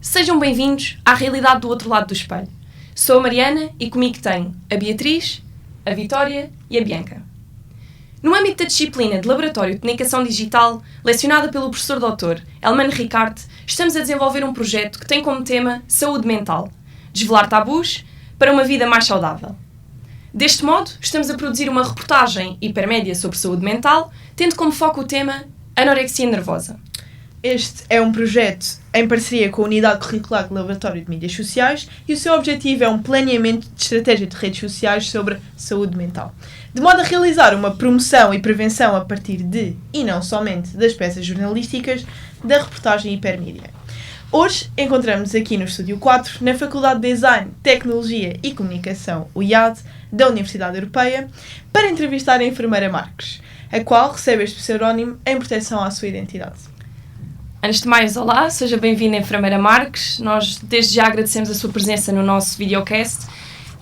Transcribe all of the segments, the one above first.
Sejam bem-vindos à realidade do outro lado do espelho. Sou a Mariana e comigo tenho a Beatriz, a Vitória e a Bianca. No âmbito da disciplina de Laboratório de Comunicação Digital, lecionada pelo professor Dr. Elmano Ricarte, estamos a desenvolver um projeto que tem como tema Saúde Mental, desvelar tabus para uma vida mais saudável. Deste modo, estamos a produzir uma reportagem hipermédia sobre saúde mental, tendo como foco o tema anorexia nervosa. Este é um projeto em parceria com a Unidade Curricular de Laboratório de Mídias Sociais e o seu objetivo é um planeamento de estratégia de redes sociais sobre saúde mental, de modo a realizar uma promoção e prevenção a partir de, e não somente, das peças jornalísticas da reportagem hipermídia. Hoje encontramos aqui no Estúdio 4, na Faculdade de Design, Tecnologia e Comunicação, o IAD, da Universidade Europeia, para entrevistar a enfermeira Marques, a qual recebe este pseudónimo em proteção à sua identidade. Antes de mais, olá, seja bem-vinda, enfermeira Marques. Nós, desde já, agradecemos a sua presença no nosso videocast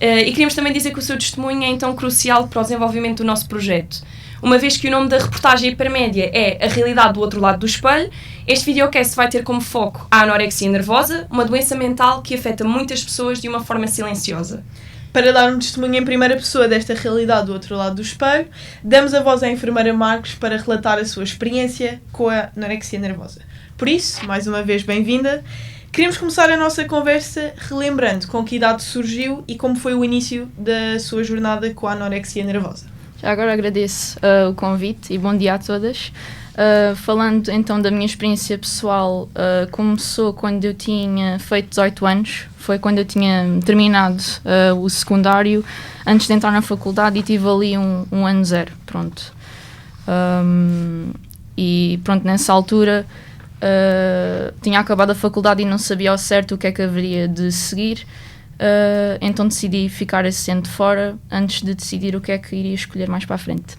e queríamos também dizer que o seu testemunho é, então, crucial para o desenvolvimento do nosso projeto. Uma vez que o nome da reportagem hipermédia é A Realidade do Outro Lado do Espelho, este videocast vai ter como foco a anorexia nervosa, uma doença mental que afeta muitas pessoas de uma forma silenciosa. Para dar um testemunho em primeira pessoa desta realidade do outro lado do espelho, damos a voz à enfermeira Marques para relatar a sua experiência com a anorexia nervosa. Por isso, mais uma vez, bem-vinda. Queremos começar a nossa conversa relembrando com que idade surgiu e como foi o início da sua jornada com a anorexia nervosa. Já agora agradeço o convite e bom dia a todas. Falando então da minha experiência pessoal, começou quando eu tinha feito 18 anos, foi quando eu tinha terminado o secundário, antes de entrar na faculdade, e tive ali um ano zero, pronto. E pronto, nessa altura tinha acabado a faculdade e não sabia ao certo o que é que haveria de seguir, então decidi ficar assistente fora antes de decidir o que é que iria escolher mais para a frente.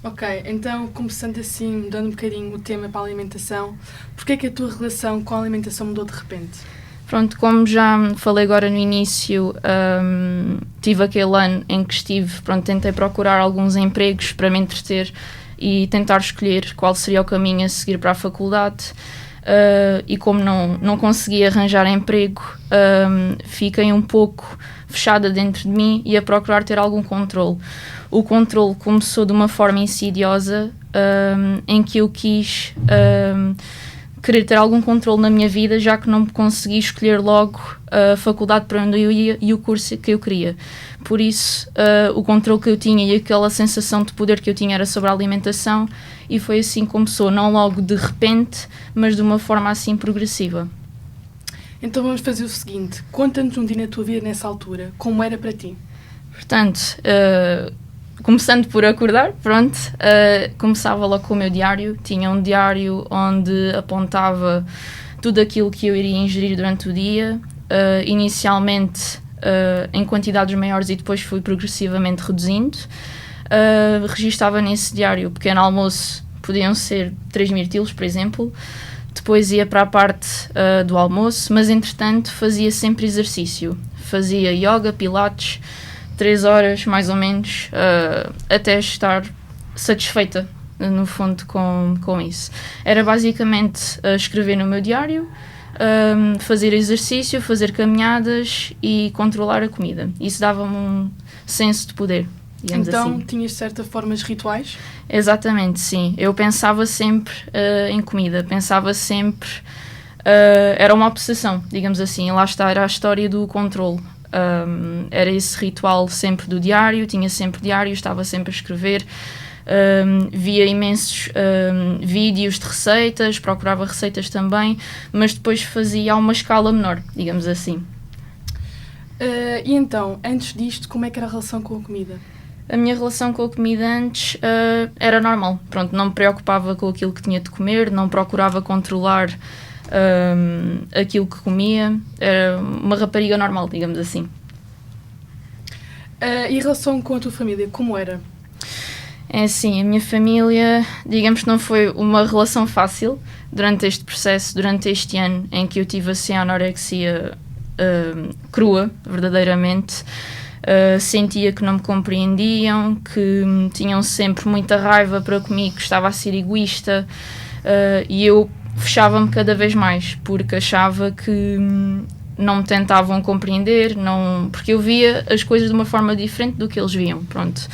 Ok, então começando assim, mudando um bocadinho o tema para a alimentação, porquê é que a tua relação com a alimentação mudou de repente? Pronto, como já falei agora no início, tive aquele ano em que tentei procurar alguns empregos para me entreter e tentar escolher qual seria o caminho a seguir para a faculdade, e como não consegui arranjar emprego, fiquei um pouco fechada dentro de mim e a procurar ter algum controle. O controle começou de uma forma insidiosa, em que eu quis querer ter algum controle na minha vida, já que não consegui escolher logo a faculdade para onde eu ia e o curso que eu queria. Por isso, o controle que eu tinha e aquela sensação de poder que eu tinha era sobre a alimentação, e foi assim que começou, não logo de repente, mas de uma forma assim progressiva. Então vamos fazer o seguinte, conta-nos um dia na tua vida nessa altura, como era para ti? Portanto, começando por acordar, começava logo com o meu diário. Tinha um diário onde apontava tudo aquilo que eu iria ingerir durante o dia, inicialmente em quantidades maiores e depois fui progressivamente reduzindo. Registava nesse diário o pequeno almoço, podiam ser 3 mirtilos, por exemplo. Depois ia para a parte do almoço, mas entretanto fazia sempre exercício. Fazia yoga, pilates, 3 horas mais ou menos, até estar satisfeita, no fundo, com isso. Era basicamente escrever no meu diário, fazer exercício, fazer caminhadas e controlar a comida. Isso dava-me um senso de poder, digamos então, assim. tinhas de certa forma os rituais? Exatamente, sim. Eu pensava sempre em comida, pensava sempre... era uma obsessão, digamos assim. Lá está, era a história do controle. Era esse ritual sempre do diário, tinha sempre diário, estava sempre a escrever, via imensos vídeos de receitas, procurava receitas também, mas depois fazia a uma escala menor, digamos assim. E então, antes disto, como é que era a relação com a comida? A minha relação com a comida antes era normal. Pronto, não me preocupava com aquilo que tinha de comer, não procurava controlar aquilo que comia. Era uma rapariga normal, digamos assim. E a relação com a tua família, como era? É assim, a minha família, digamos que não foi uma relação fácil durante este processo, durante este ano em que eu tive assim a anorexia crua, verdadeiramente. Sentia que não me compreendiam, que tinham sempre muita raiva para comigo, que estava a ser egoísta, e eu fechava-me cada vez mais, porque achava que não me tentavam compreender, porque eu via as coisas de uma forma diferente do que eles viam, pronto.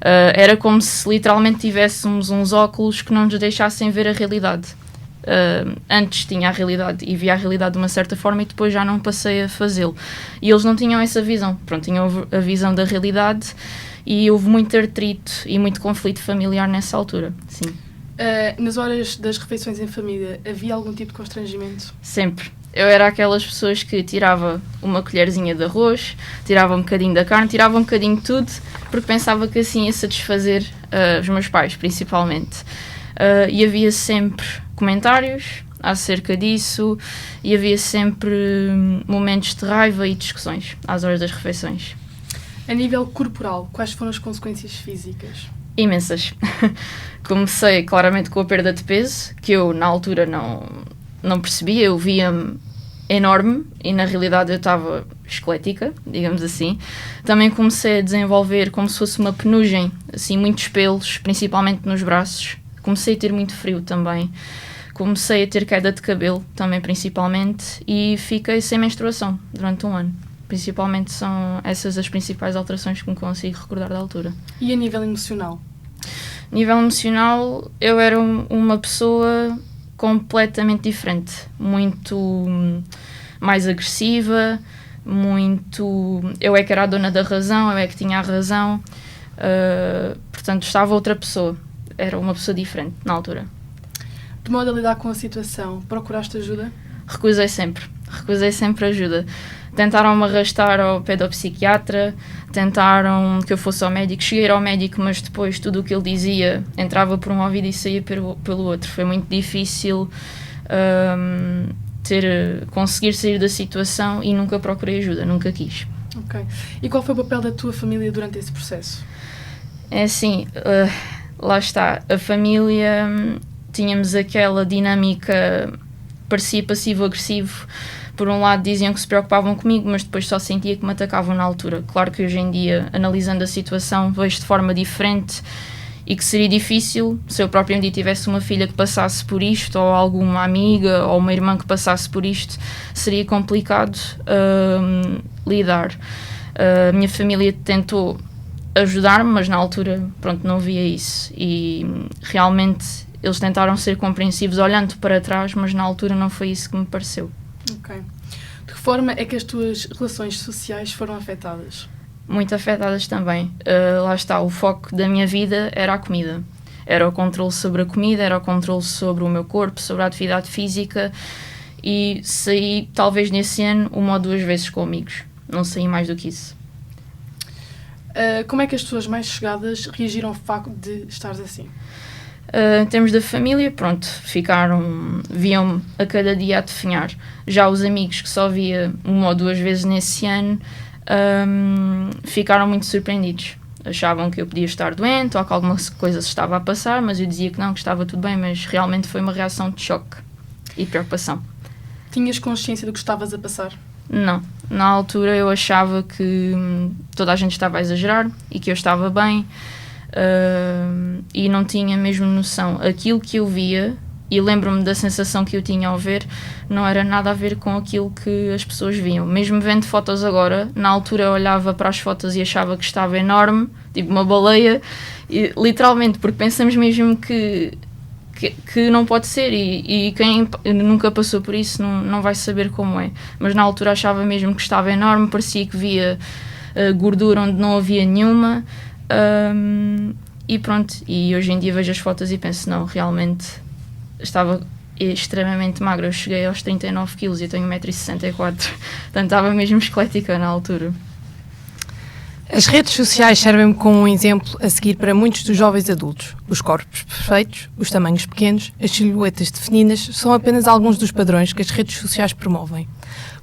Era como se literalmente tivéssemos uns óculos que não nos deixassem ver a realidade. Antes tinha a realidade e via a realidade de uma certa forma e depois já não passei a fazê-lo. E eles não tinham essa visão. Pronto, tinham a visão da realidade e houve muito atrito e muito conflito familiar nessa altura, sim. Nas horas das refeições em família, havia algum tipo de constrangimento? Sempre. Eu era aquelas pessoas que tirava uma colherzinha de arroz, tirava um bocadinho da carne, tirava um bocadinho de tudo, porque pensava que assim ia satisfazer os meus pais, principalmente. E havia sempre comentários acerca disso e havia sempre momentos de raiva e discussões às horas das refeições. A nível corporal, quais foram as consequências físicas? Imensas. Comecei claramente com a perda de peso, que eu na altura não percebia, eu via-me enorme e na realidade eu estava esquelética, digamos assim. Também comecei a desenvolver como se fosse uma penugem, assim, muitos pelos, principalmente nos braços. Comecei a ter muito frio também. Comecei a ter queda de cabelo também, principalmente, e fiquei sem menstruação durante um ano. Principalmente são essas as principais alterações que me consigo recordar da altura. E a nível emocional? A nível emocional, eu era uma pessoa completamente diferente. Muito mais agressiva, eu é que era a dona da razão, eu é que tinha a razão. Portanto, estava outra pessoa. Era uma pessoa diferente na altura. De modo a lidar com a situação, procuraste ajuda? Recusei sempre ajuda. Tentaram-me arrastar ao pedopsiquiatra, tentaram que eu fosse ao médico. Cheguei ao médico, mas depois tudo o que ele dizia entrava por um ouvido e saía pelo outro. Foi muito difícil conseguir sair da situação e nunca procurei ajuda, nunca quis. Ok. E qual foi o papel da tua família durante esse processo? É assim, lá está, a família, tínhamos aquela dinâmica, parecia passivo-agressivo. Por um lado diziam que se preocupavam comigo, mas depois só sentia que me atacavam na altura. Claro que hoje em dia, analisando a situação, vejo de forma diferente e que seria difícil se eu próprio um dia tivesse uma filha que passasse por isto, ou alguma amiga, ou uma irmã que passasse por isto, seria complicado lidar. A minha família tentou ajudar-me, mas na altura, pronto, não via isso. E realmente eles tentaram ser compreensivos olhando para trás, mas na altura não foi isso que me pareceu. Ok. De que forma é que as tuas relações sociais foram afetadas? Muito afetadas também. Lá está, o foco da minha vida era a comida. Era o controle sobre a comida, era o controle sobre o meu corpo, sobre a atividade física, e saí talvez nesse ano 1 ou 2 vezes com amigos. Não saí mais do que isso. Como é que as pessoas mais chegadas reagiram ao facto de estares assim? Em termos da família, pronto, viam-me a cada dia a definhar. Já os amigos que só via 1 ou 2 vezes nesse ano ficaram muito surpreendidos. Achavam que eu podia estar doente ou que alguma coisa se estava a passar, mas eu dizia que não, que estava tudo bem, mas realmente foi uma reação de choque e preocupação. Tinhas consciência do que estavas a passar? Não. Na altura eu achava que toda a gente estava a exagerar e que eu estava bem. E não tinha mesmo noção. Aquilo que eu via, e lembro-me da sensação que eu tinha ao ver, não era nada a ver com aquilo que as pessoas viam. Mesmo vendo fotos agora, na altura eu olhava para as fotos e achava que estava enorme, tipo uma baleia, e, literalmente, porque pensamos mesmo que não pode ser, e quem nunca passou por isso não vai saber como é. Mas na altura achava mesmo que estava enorme, parecia que via gordura onde não havia nenhuma. E pronto, e hoje em dia vejo as fotos e penso, não, realmente estava extremamente magra. Eu cheguei aos 39 kg e tenho 1,64 m, portanto estava mesmo esquelética na altura. As redes sociais servem como um exemplo a seguir para muitos dos jovens adultos. Os corpos perfeitos, os tamanhos pequenos, as silhuetas definidas são apenas alguns dos padrões que as redes sociais promovem.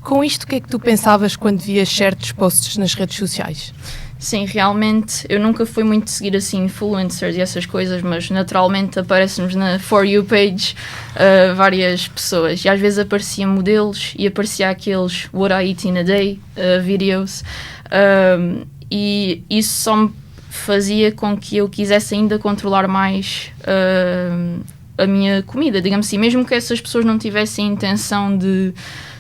Com isto, o que é que tu pensavas quando vias certos posts nas redes sociais? Sim, realmente, eu nunca fui muito seguir assim influencers e essas coisas, mas naturalmente aparece-nos na For You page várias pessoas. E às vezes apareciam modelos e aparecia aqueles What I Eat in a Day videos. E isso só me fazia com que eu quisesse ainda controlar mais a minha comida, digamos assim. Mesmo que essas pessoas não tivessem intenção de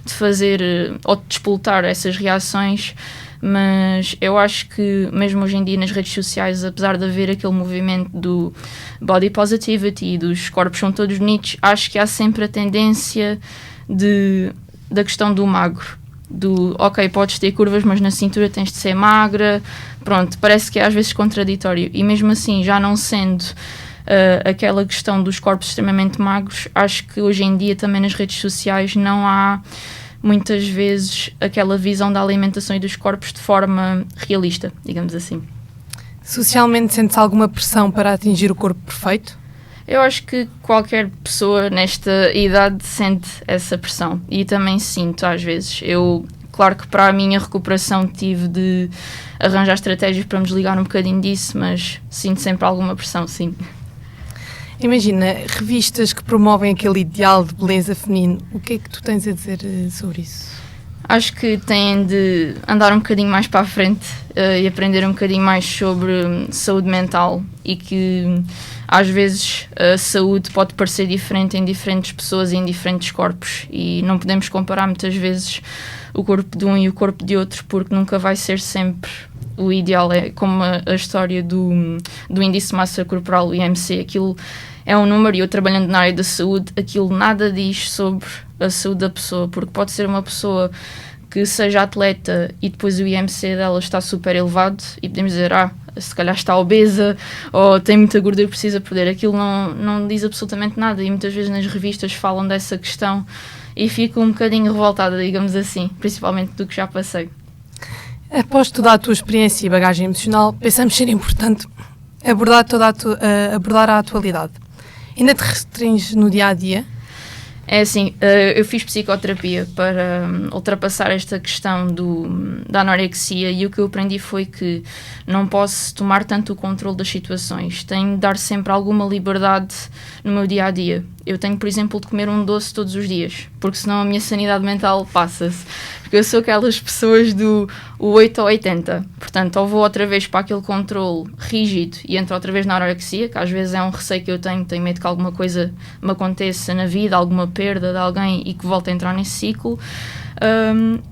fazer ou de despoltar essas reações, mas eu acho que mesmo hoje em dia nas redes sociais, apesar de haver aquele movimento do body positivity, dos corpos são todos bonitos, acho que há sempre a tendência da questão do magro. Ok, podes ter curvas, mas na cintura tens de ser magra. Pronto, parece que é às vezes contraditório. E mesmo assim, já não sendo aquela questão dos corpos extremamente magros, acho que hoje em dia também nas redes sociais não há muitas vezes aquela visão da alimentação e dos corpos de forma realista, digamos assim. Socialmente sentes alguma pressão para atingir o corpo perfeito? Eu acho que qualquer pessoa nesta idade sente essa pressão e também sinto às vezes. Claro que para a minha recuperação tive de arranjar estratégias para me desligar um bocadinho disso, mas sinto sempre alguma pressão, sim. Imagina, revistas que promovem aquele ideal de beleza feminino, o que é que tu tens a dizer sobre isso? Acho que têm de andar um bocadinho mais para a frente e aprender um bocadinho mais sobre saúde mental e que às vezes a saúde pode parecer diferente em diferentes pessoas e em diferentes corpos e não podemos comparar muitas vezes o corpo de um e o corpo de outro porque nunca vai ser sempre o ideal. É como a história do índice de massa corporal, o IMC, aquilo é um número e eu trabalhando na área da saúde, aquilo nada diz sobre a saúde da pessoa, porque pode ser uma pessoa que seja atleta e depois o IMC dela está super elevado e podemos dizer, se calhar está obesa ou tem muita gordura e precisa perder. Aquilo não diz absolutamente nada e muitas vezes nas revistas falam dessa questão e fico um bocadinho revoltada, digamos assim, principalmente do que já passei. Após toda a tua experiência e bagagem emocional, pensamos ser importante abordar a atualidade. Ainda te restringes no dia-a-dia? É assim, eu fiz psicoterapia para ultrapassar esta questão da anorexia e o que eu aprendi foi que não posso tomar tanto o controle das situações. Tenho de dar sempre alguma liberdade no meu dia-a-dia. Eu tenho, por exemplo, de comer um doce todos os dias, porque senão a minha sanidade mental passa-se. Porque eu sou aquelas pessoas do 8 ou 80. Portanto, ou vou outra vez para aquele controle rígido e entro outra vez na anorexia, que às vezes é um receio que eu tenho medo que alguma coisa me aconteça na vida, alguma perda de alguém e que volte a entrar nesse ciclo.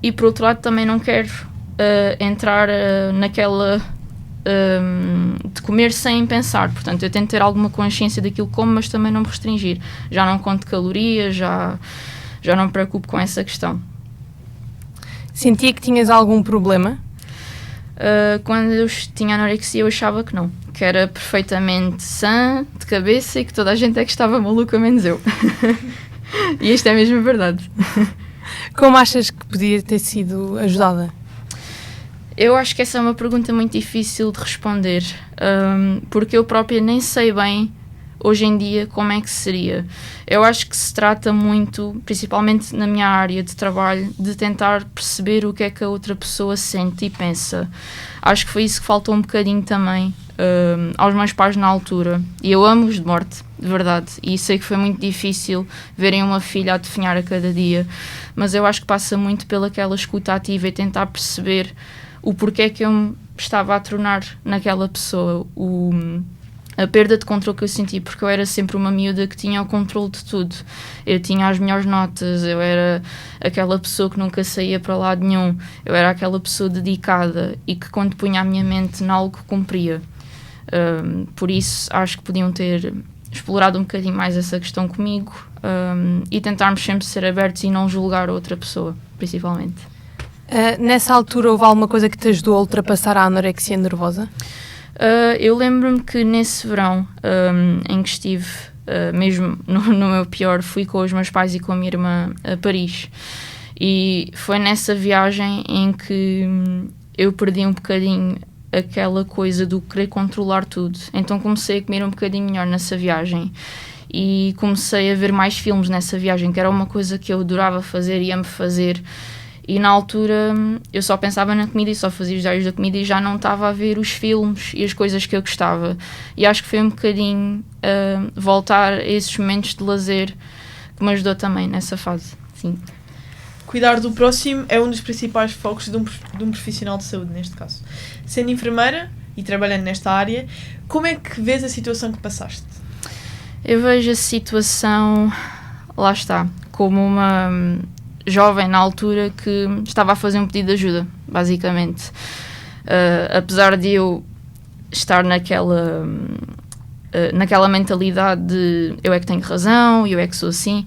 E por outro lado também não quero entrar naquela de comer sem pensar, portanto eu tento ter alguma consciência daquilo que como, mas também não me restringir, já não conto calorias, já não me preocupo com essa questão. Sentia que tinhas algum problema? Quando eu tinha anorexia eu achava que não, que era perfeitamente sã de cabeça e que toda a gente é que estava maluca menos eu. E isto é mesmo verdade. Como achas que podia ter sido ajudada? Eu acho que essa é uma pergunta muito difícil de responder, porque eu própria nem sei bem, hoje em dia, como é que seria. Eu acho que se trata muito, principalmente na minha área de trabalho, de tentar perceber o que é que a outra pessoa sente e pensa. Acho que foi isso que faltou um bocadinho também aos meus pais na altura. E eu amo-os de morte, de verdade. E sei que foi muito difícil verem uma filha a definhar a cada dia. Mas eu acho que passa muito pelaquela escuta ativa e tentar perceber o porquê que eu me estava a tornar naquela pessoa, a perda de controle que eu senti, porque eu era sempre uma miúda que tinha o controle de tudo. Eu tinha as melhores notas, eu era aquela pessoa que nunca saía para lado nenhum, eu era aquela pessoa dedicada e que quando punha a minha mente em algo cumpria. Por isso acho que podiam ter explorado um bocadinho mais essa questão comigo e tentarmos sempre ser abertos e não julgar a outra pessoa, principalmente. Nessa altura houve alguma coisa que te ajudou a ultrapassar a anorexia nervosa? Eu lembro-me que nesse verão em que estive, mesmo no meu pior, fui com os meus pais e com a minha irmã a Paris. E foi nessa viagem em que eu perdi um bocadinho aquela coisa do querer controlar tudo. Então comecei a comer um bocadinho melhor nessa viagem e comecei a ver mais filmes nessa viagem, que era uma coisa que eu adorava fazer e amo fazer. E na altura eu só pensava na comida e só fazia os diários da comida e já não estava a ver os filmes e as coisas que eu gostava. E acho que foi um bocadinho voltar a esses momentos de lazer que me ajudou também nessa fase. Sim. Cuidar do próximo é um dos principais focos de um profissional de saúde, neste caso. Sendo enfermeira e trabalhando nesta área, como é que vês a situação que passaste? Eu vejo a situação, lá está, como uma jovem na altura que estava a fazer um pedido de ajuda, basicamente. Apesar de eu estar naquela mentalidade de eu é que tenho razão, eu é que sou assim,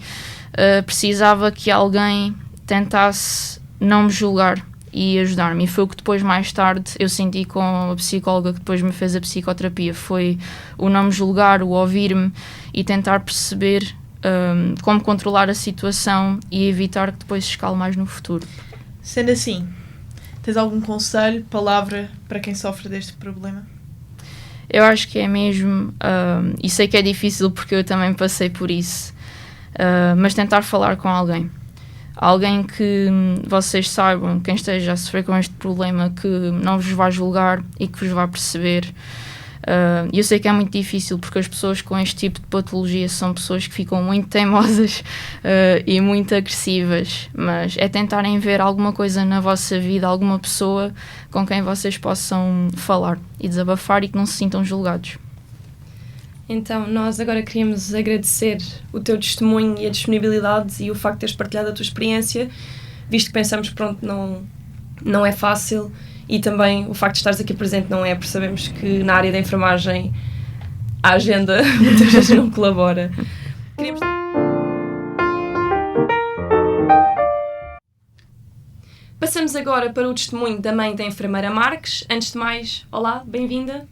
precisava que alguém tentasse não me julgar e ajudar-me. E foi o que depois, mais tarde, eu senti com a psicóloga que depois me fez a psicoterapia. Foi o não me julgar, o ouvir-me e tentar perceber como controlar a situação e evitar que depois se escale mais no futuro. Sendo assim, tens algum conselho, palavra para quem sofre deste problema? Eu acho que é mesmo, e sei que é difícil porque eu também passei por isso, mas tentar falar com alguém. Alguém que vocês saibam, quem esteja a sofrer com este problema, que não vos vai julgar e que vos vai perceber. Eu sei que é muito difícil porque as pessoas com este tipo de patologia são pessoas que ficam muito teimosas e muito agressivas, mas é tentarem ver alguma coisa na vossa vida, alguma pessoa com quem vocês possam falar e desabafar e que não se sintam julgados. Então, nós agora queríamos agradecer o teu testemunho e a disponibilidade e o facto de teres partilhado a tua experiência, visto que pensamos que, pronto, não é fácil, e também o facto de estares aqui presente não é, porque sabemos que na área da enfermagem a agenda muitas vezes não colabora. Queríamos... Passamos agora para o testemunho da mãe da enfermeira Marques. Antes de mais, olá, bem-vinda.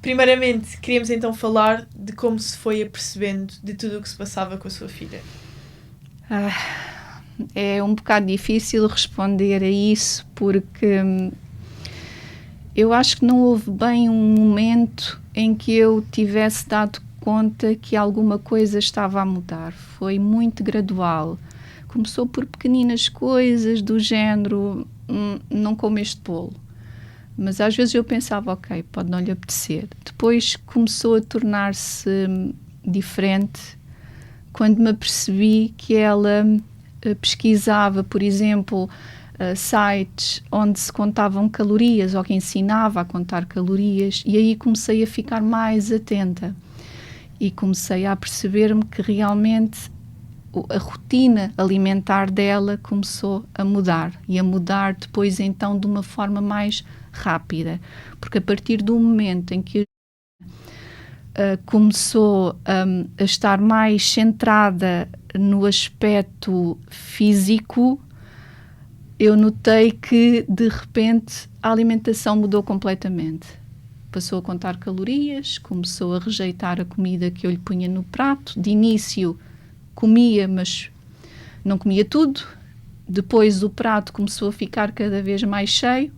Primeiramente, queríamos então falar de como se foi apercebendo de tudo o que se passava com a sua filha. É um bocado difícil responder a isso porque eu acho que não houve bem um momento em que eu tivesse dado conta que alguma coisa estava a mudar. Foi muito gradual. Começou por pequeninas coisas do género, não como este bolo. Mas às vezes eu pensava, ok, pode não lhe apetecer. Depois começou a tornar-se diferente quando me apercebi que ela pesquisava, por exemplo, sites onde se contavam calorias ou que ensinava a contar calorias, e aí comecei a ficar mais atenta e comecei a perceber-me que realmente a rotina alimentar dela começou a mudar, e a mudar depois então de uma forma mais rápida, porque a partir do momento em que começou a estar mais centrada no aspecto físico, eu notei que de repente a alimentação mudou completamente. Passou a contar calorias, começou a rejeitar a comida que eu lhe punha no prato. De início comia, mas não comia tudo. Depois o prato começou a ficar cada vez mais cheio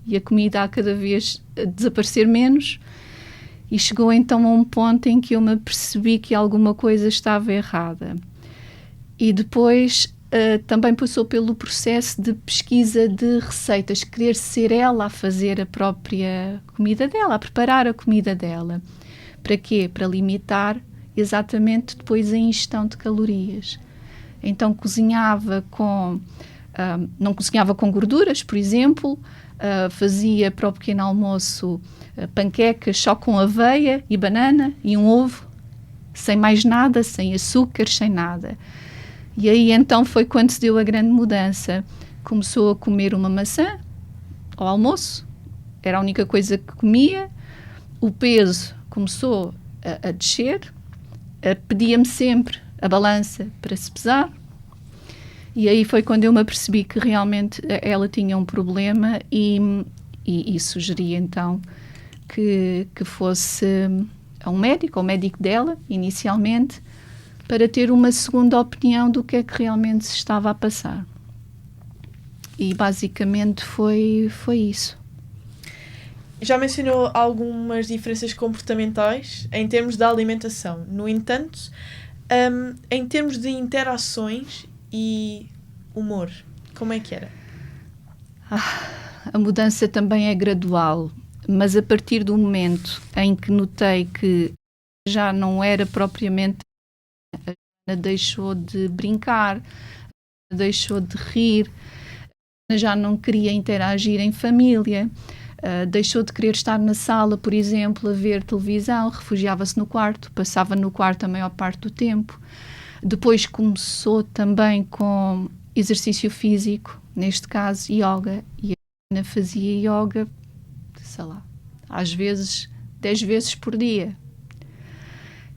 e a comida a cada vez a desaparecer menos. E chegou então a um ponto em que eu me apercebi que alguma coisa estava errada. E depois também passou pelo processo de pesquisa de receitas, querer ser ela a fazer a própria comida dela, a preparar a comida dela. Para quê? Para limitar exatamente depois a ingestão de calorias. Então cozinhava não cozinhava com gorduras, por exemplo, fazia para o pequeno almoço panquecas só com aveia e banana e um ovo, sem mais nada, sem açúcar, sem nada. E aí então foi quando se deu a grande mudança. Começou a comer uma maçã ao almoço, era a única coisa que comia. O peso começou a descer, pedia-me sempre a balança para se pesar. E aí foi quando eu me apercebi que realmente ela tinha um problema e sugeri então que fosse ao médico dela, inicialmente, para ter uma segunda opinião do que é que realmente se estava a passar. E basicamente foi isso. Já mencionou algumas diferenças comportamentais em termos da alimentação. No entanto, em termos de interações e humor, como é que era? A mudança também é gradual, mas a partir do momento em que notei que já não era propriamente, a Joana deixou de brincar, deixou de rir, já não queria interagir em família, deixou de querer estar na sala, por exemplo, a ver televisão, refugiava-se no quarto, passava no quarto a maior parte do tempo. Depois começou também com exercício físico, neste caso yoga, e a Ana fazia yoga, sei lá, às vezes 10 vezes por dia.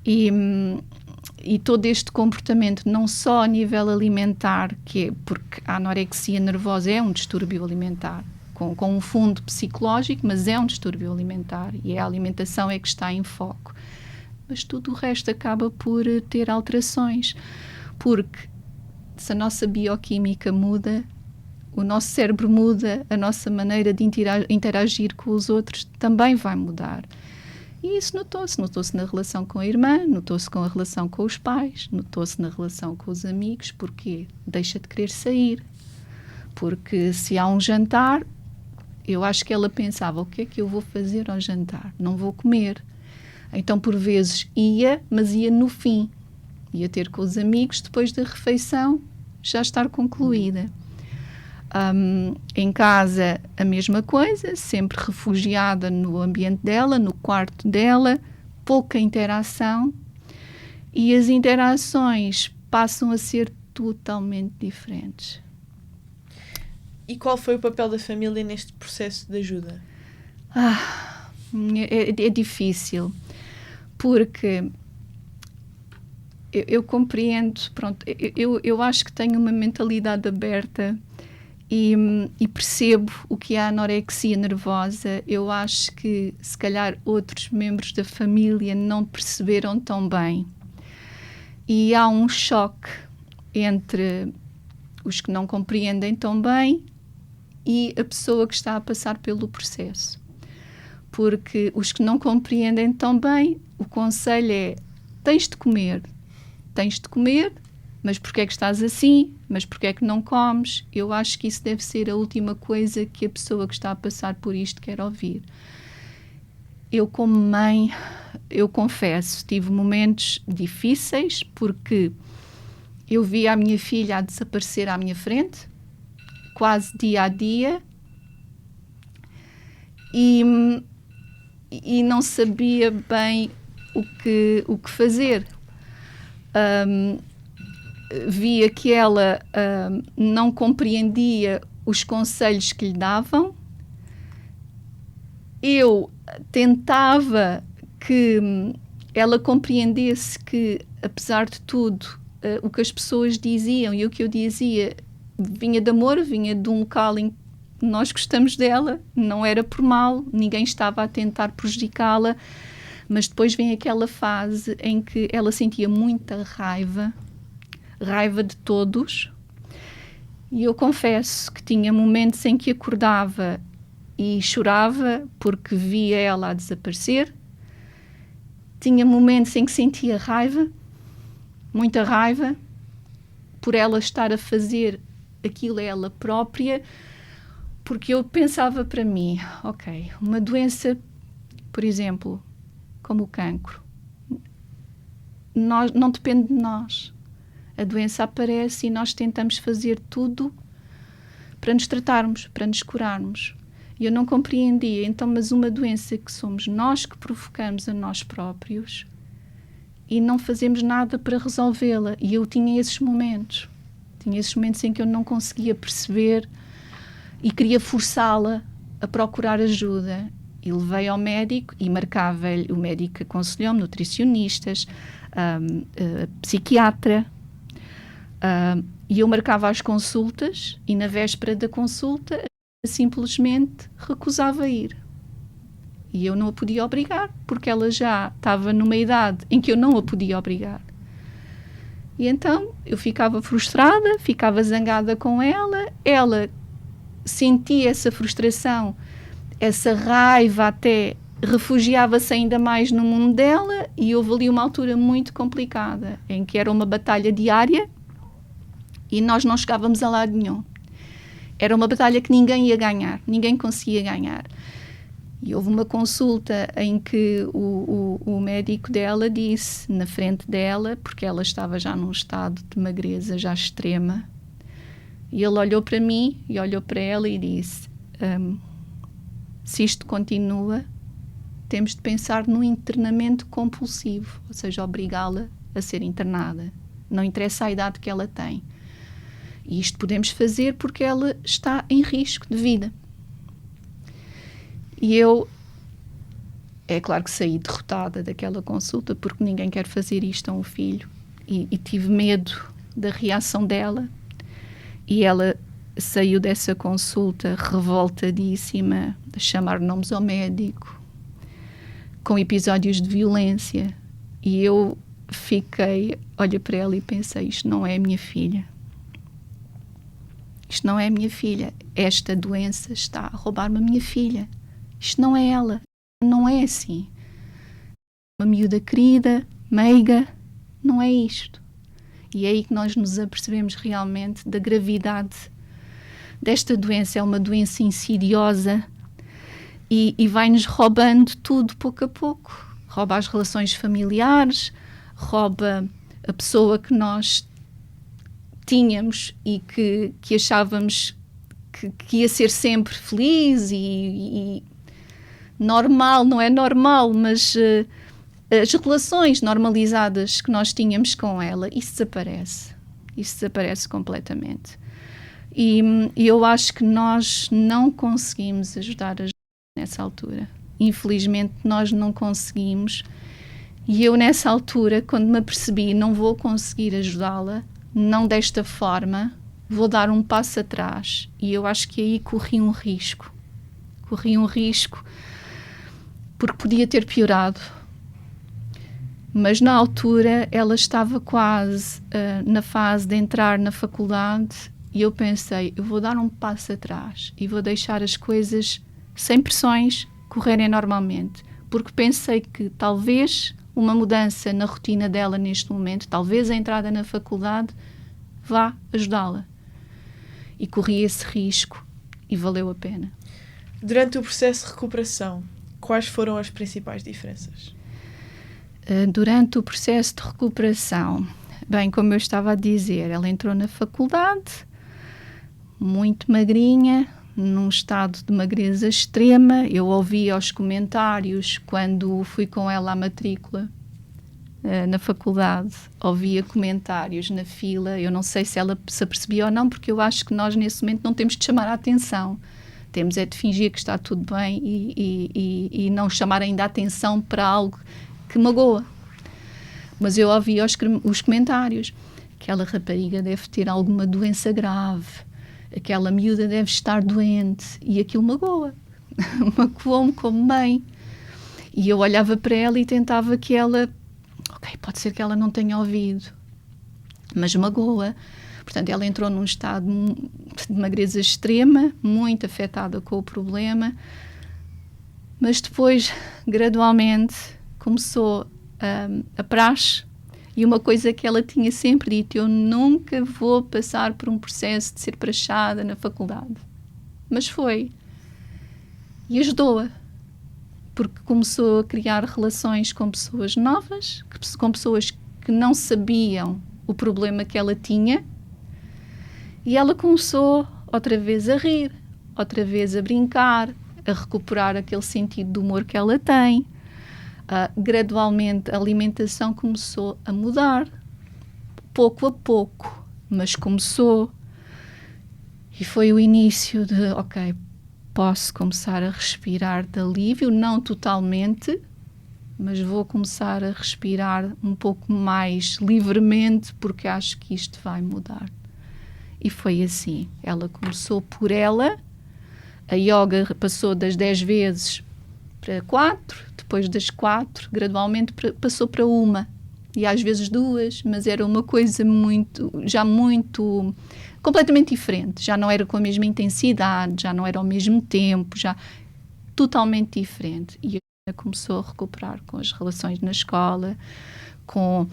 E todo este comportamento, não só a nível alimentar, que é porque a anorexia nervosa é um distúrbio alimentar, com um fundo psicológico, mas é um distúrbio alimentar e a alimentação é que está em foco. Mas tudo o resto acaba por ter alterações, porque se a nossa bioquímica muda, o nosso cérebro muda, a nossa maneira de interagir com os outros também vai mudar. E isso notou-se na relação com a irmã, notou-se com a relação com os pais, notou-se na relação com os amigos, porque deixa de querer sair. Porque se há um jantar, eu acho que ela pensava, o que é que eu vou fazer ao jantar? Não vou comer. Então, por vezes, mas ia no fim. Ia ter com os amigos, depois da refeição, já estar concluída. Em casa, a mesma coisa, sempre refugiada no ambiente dela, no quarto dela, pouca interação. E as interações passam a ser totalmente diferentes. E qual foi o papel da família neste processo de ajuda? É difícil, porque eu compreendo, pronto, eu acho que tenho uma mentalidade aberta e percebo o que é a anorexia nervosa. Eu acho que, se calhar, outros membros da família não perceberam tão bem. E há um choque entre os que não compreendem tão bem e a pessoa que está a passar pelo processo. Porque os que não compreendem tão bem, o conselho é: tens de comer, mas porquê é que estás assim? Mas porquê é que não comes? Eu acho que isso deve ser a última coisa que a pessoa que está a passar por isto quer ouvir. Eu, como mãe, eu confesso, tive momentos difíceis, porque eu via a minha filha a desaparecer à minha frente, quase dia a dia, e não sabia bem o que fazer. Via que ela não compreendia os conselhos que lhe davam. Eu tentava que ela compreendesse que, apesar de tudo, o que as pessoas diziam e o que eu dizia vinha de amor, vinha de um local em que nós gostamos dela, não era por mal, ninguém estava a tentar prejudicá-la, mas depois vem aquela fase em que ela sentia muita raiva de todos, e eu confesso que tinha momentos em que acordava e chorava porque via ela a desaparecer, tinha momentos em que sentia raiva, muita raiva, por ela estar a fazer aquilo a ela própria, porque eu pensava para mim, ok, uma doença, por exemplo, como o cancro, não depende de nós. A doença aparece e nós tentamos fazer tudo para nos tratarmos, para nos curarmos. E eu não compreendia, então, mas uma doença que somos nós que provocamos a nós próprios e não fazemos nada para resolvê-la. E eu tinha esses momentos em que eu não conseguia perceber e queria forçá-la a procurar ajuda. E levei ao médico e marcava-lhe, o médico aconselhou-me, nutricionistas, psiquiatra, e eu marcava as consultas e na véspera da consulta simplesmente recusava ir. E eu não a podia obrigar, porque ela já estava numa idade em que eu não a podia obrigar. E então eu ficava frustrada, ficava zangada com ela sentia essa frustração essa raiva até refugiava-se ainda mais no mundo dela, e houve ali uma altura muito complicada, em que era uma batalha diária e nós não chegávamos a lado nenhum. Era uma batalha que ninguém ia ganhar, ninguém conseguia ganhar. E houve uma consulta em que o médico dela disse, na frente dela, porque ela estava já num estado de magreza já extrema, e ele olhou para mim e olhou para ela e disse: se isto continua, temos de pensar no internamento compulsivo, ou seja, obrigá-la a ser internada. Não interessa a idade que ela tem. E isto podemos fazer porque ela está em risco de vida. E eu, é claro que saí derrotada daquela consulta, porque ninguém quer fazer isto a um filho. E tive medo da reação dela. E ela saiu dessa consulta revoltadíssima, a chamar nomes ao médico, com episódios de violência. E eu olhei para ela e pensei: isto não é a minha filha. Isto não é a minha filha. Esta doença está a roubar-me a minha filha. Isto não é ela. Não é assim. Uma miúda querida, meiga, não é isto. E é aí que nós nos apercebemos realmente da gravidade desta doença. É uma doença insidiosa e vai-nos roubando tudo pouco a pouco. Rouba as relações familiares, rouba a pessoa que nós tínhamos e que achávamos que ia ser sempre feliz e normal, não é normal, mas as relações normalizadas que nós tínhamos com ela, isso desaparece completamente. E eu acho que nós não conseguimos ajudar a nessa altura. Infelizmente nós não conseguimos, e eu nessa altura, quando me apercebi, não vou conseguir ajudá-la, não desta forma, vou dar um passo atrás. E eu acho que aí corri um risco porque podia ter piorado, mas na altura ela estava quase na fase de entrar na faculdade, e eu pensei: eu vou dar um passo atrás e vou deixar as coisas sem pressões correrem normalmente, porque pensei que talvez uma mudança na rotina dela neste momento, talvez a entrada na faculdade, vá ajudá-la. E corri esse risco e valeu a pena. Durante o processo de recuperação, quais foram as principais diferenças? Durante o processo de recuperação, bem, como eu estava a dizer, ela entrou na faculdade, muito magrinha, num estado de magreza extrema. Eu ouvia os comentários quando fui com ela à matrícula na faculdade, ouvia comentários na fila. Eu não sei se ela se apercebia ou não, porque eu acho que nós nesse momento não temos de chamar a atenção, temos é de fingir que está tudo bem e não chamar ainda a atenção para algo que magoa. Mas eu ouvia os comentários: aquela rapariga deve ter alguma doença grave, aquela miúda deve estar doente, e aquilo magoa. Magoou-me como mãe. E eu olhava para ela e tentava que ela... Ok, pode ser que ela não tenha ouvido, mas magoa. Portanto, ela entrou num estado de magreza extrema, muito afetada com o problema, mas depois, gradualmente, começou a praxe. E uma coisa que ela tinha sempre dito: eu nunca vou passar por um processo de ser praxada na faculdade. Mas foi. E ajudou-a. Porque começou a criar relações com pessoas novas, com pessoas que não sabiam o problema que ela tinha. E ela começou outra vez a rir, outra vez a brincar, a recuperar aquele sentido de humor que ela tem. Gradualmente a alimentação começou a mudar, pouco a pouco, mas começou. E foi o início de: ok, posso começar a respirar de alívio, não totalmente, mas vou começar a respirar um pouco mais livremente, porque acho que isto vai mudar. E foi assim. Ela começou por ela, a yoga passou das 10 vezes para 4, depois das 4, gradualmente passou para 1, e às vezes 2, mas era uma coisa completamente diferente. Já não era com a mesma intensidade, já não era ao mesmo tempo, totalmente diferente. E começou a recuperar com as relações na escola, com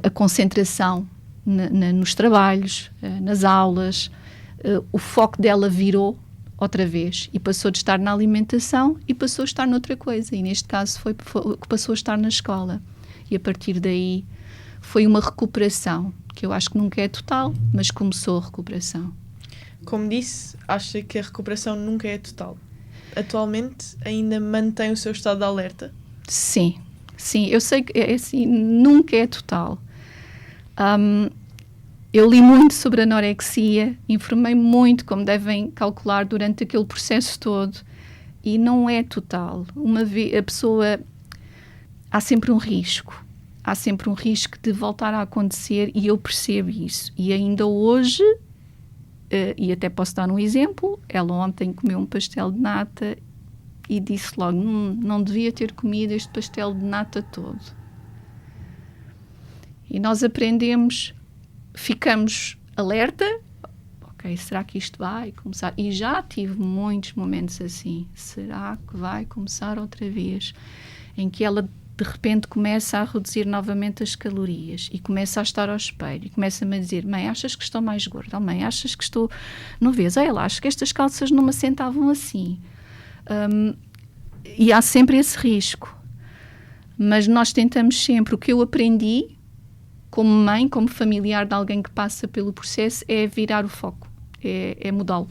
a concentração nos trabalhos, nas aulas. O foco dela virou outra vez e passou de estar na alimentação e passou a estar noutra coisa. E neste caso passou a estar na escola. E a partir daí foi uma recuperação, que eu acho que nunca é total, mas começou a recuperação. Como disse, acha que a recuperação nunca é total. Atualmente ainda mantém o seu estado de alerta? Sim, eu sei que assim, nunca é total. Eu li muito sobre anorexia, informei muito, como devem calcular, durante aquele processo todo, e não é total. A pessoa, há sempre um risco de voltar a acontecer, e eu percebo isso. E ainda hoje, e até posso dar um exemplo, ela ontem comeu um pastel de nata e disse logo, não devia ter comido este pastel de nata todo. E nós aprendemos, ficamos alerta, ok, será que isto vai começar? E já tive muitos momentos assim, será que vai começar outra vez? Em que ela de repente começa a reduzir novamente as calorias e começa a estar ao espelho e começa-me a dizer, mãe, achas que estou mais gorda? Oh, mãe, achas que estou... Não vês? Olha lá, acho que estas calças não me assentavam assim. E há sempre esse risco. Mas nós tentamos sempre, o que eu aprendi como mãe, como familiar de alguém que passa pelo processo, é virar o foco, é mudá-lo.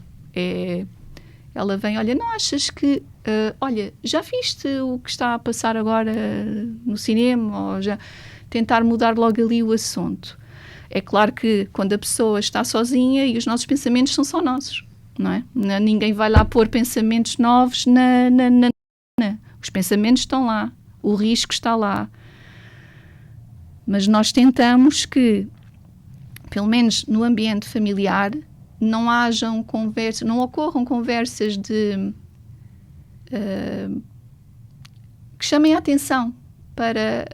Ela vem, olha, não achas que, olha, já viste o que está a passar agora no cinema? Ou já tentar mudar logo ali o assunto. É claro que quando a pessoa está sozinha e os nossos pensamentos são só nossos, não é? Ninguém vai lá pôr pensamentos novos os pensamentos estão lá, o risco está lá. Mas nós tentamos que, pelo menos no ambiente familiar, não hajam conversas, não ocorram conversas que chamem a atenção para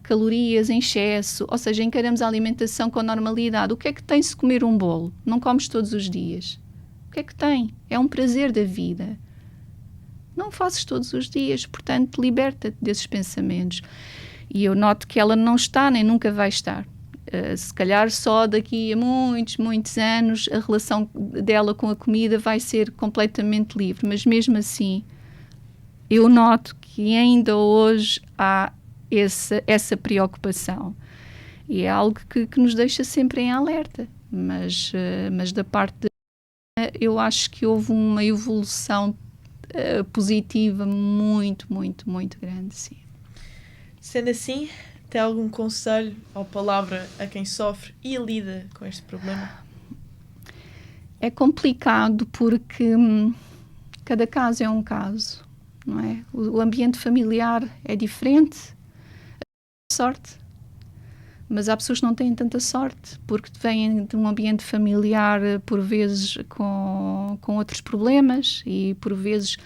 calorias em excesso, ou seja, encaramos a alimentação com normalidade. O que é que tem se comer um bolo? Não comes todos os dias. O que é que tem? É um prazer da vida. Não fazes todos os dias, portanto, liberta-te desses pensamentos. E eu noto que ela não está, nem nunca vai estar. Se calhar só daqui a muitos, muitos anos a relação dela com a comida vai ser completamente livre. Mas mesmo assim, eu noto que ainda hoje há essa preocupação. E é algo que nos deixa sempre em alerta. Mas da parte eu acho que houve uma evolução positiva muito, muito, muito grande, sim. Sendo assim, tem algum conselho ou palavra a quem sofre e lida com este problema? É complicado porque cada caso é um caso, não é? O ambiente familiar é diferente, sorte, mas há pessoas que não têm tanta sorte porque vêm de um ambiente familiar por vezes com outros problemas e por vezes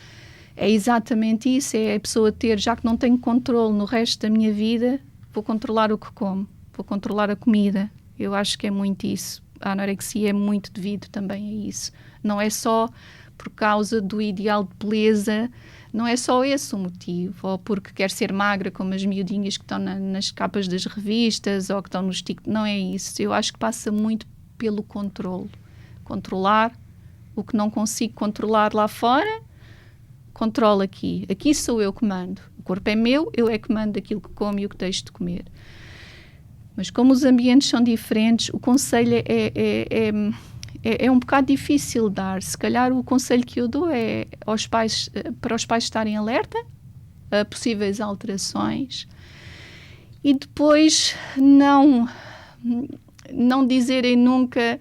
é exatamente isso, é a pessoa ter, já que não tenho controle no resto da minha vida, vou controlar o que como, vou controlar a comida. Eu acho que é muito isso. A anorexia é muito devido também a isso. Não é só por causa do ideal de beleza, não é só esse o motivo, ou porque quer ser magra como as miudinhas que estão nas capas das revistas, ou que estão nos TikTok, não é isso. Eu acho que passa muito pelo controle. Controlar o que não consigo controlar lá fora, controlo aqui. Aqui sou eu que mando. O corpo é meu, eu é que mando aquilo que como e o que deixo de comer. Mas como os ambientes são diferentes, o conselho é um bocado difícil de dar. Se calhar o conselho que eu dou é para os pais estarem alerta a possíveis alterações e depois não dizerem nunca,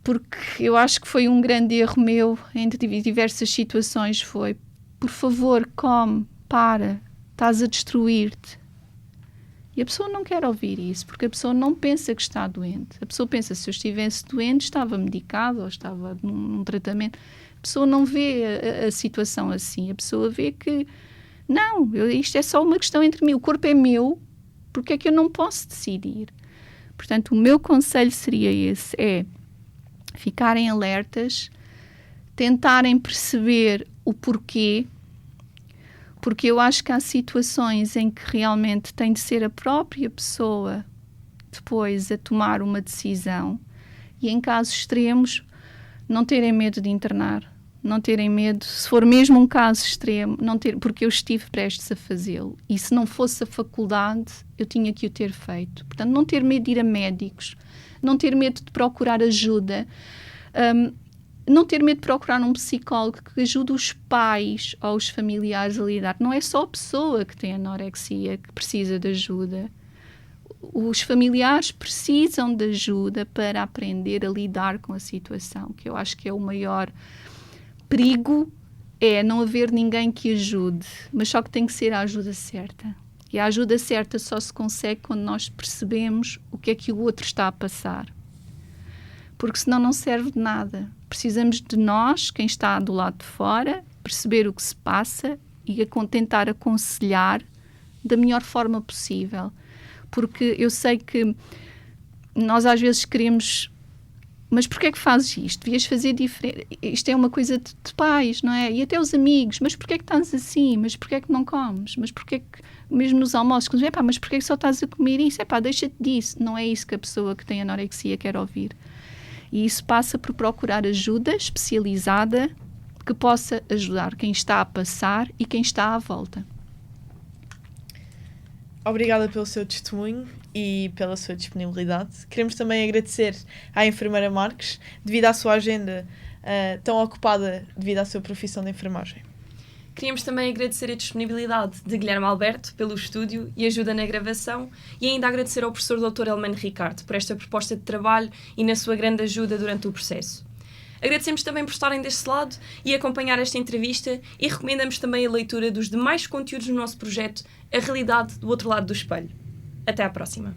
porque eu acho que foi um grande erro meu em diversas situações, foi, por favor, come, para, estás a destruir-te. E a pessoa não quer ouvir isso, porque a pessoa não pensa que está doente. A pessoa pensa, se eu estivesse doente, estava medicado ou estava num tratamento. A pessoa não vê a situação assim. A pessoa vê que, não, isto é só uma questão entre mim. O corpo é meu, porque é que eu não posso decidir? Portanto, o meu conselho seria esse, é ficarem alertas, tentarem perceber o porquê, porque eu acho que há situações em que realmente tem de ser a própria pessoa depois a tomar uma decisão, e em casos extremos não terem medo de internar, não terem medo, se for mesmo um caso extremo, não ter, porque eu estive prestes a fazê-lo, e se não fosse a faculdade eu tinha que o ter feito. Portanto, não ter medo de ir a médicos, não ter medo de procurar ajuda, não ter medo de procurar um psicólogo que ajude os pais ou os familiares a lidar. Não é só a pessoa que tem anorexia que precisa de ajuda. Os familiares precisam de ajuda para aprender a lidar com a situação, que eu acho que é o maior perigo, é não haver ninguém que ajude, mas só que tem que ser a ajuda certa. E a ajuda certa só se consegue quando nós percebemos o que é que o outro está a passar. Porque senão não serve de nada. Precisamos de nós, quem está do lado de fora, perceber o que se passa e tentar aconselhar da melhor forma possível. Porque eu sei que nós às vezes queremos, mas porquê é que fazes isto? Devias fazer diferente. Isto é uma coisa de pais, não é? E até os amigos, mas porquê é que estás assim? Mas porquê é que não comes? Mas porquê é que, mesmo nos almoços, mas porquê é que só estás a comer isso? Deixa-te disso. Não é isso que a pessoa que tem anorexia quer ouvir. E isso passa por procurar ajuda especializada que possa ajudar quem está a passar e quem está à volta. Obrigada pelo seu testemunho e pela sua disponibilidade. Queremos também agradecer à enfermeira Marques, devido à sua agenda tão ocupada devido à sua profissão de enfermagem. Queríamos também agradecer a disponibilidade de Guilherme Alberto pelo estúdio e ajuda na gravação, e ainda agradecer ao professor Dr. Elmano Ricardo por esta proposta de trabalho e na sua grande ajuda durante o processo. Agradecemos também por estarem deste lado e acompanhar esta entrevista, e recomendamos também a leitura dos demais conteúdos do nosso projeto A Realidade do Outro Lado do Espelho. Até à próxima!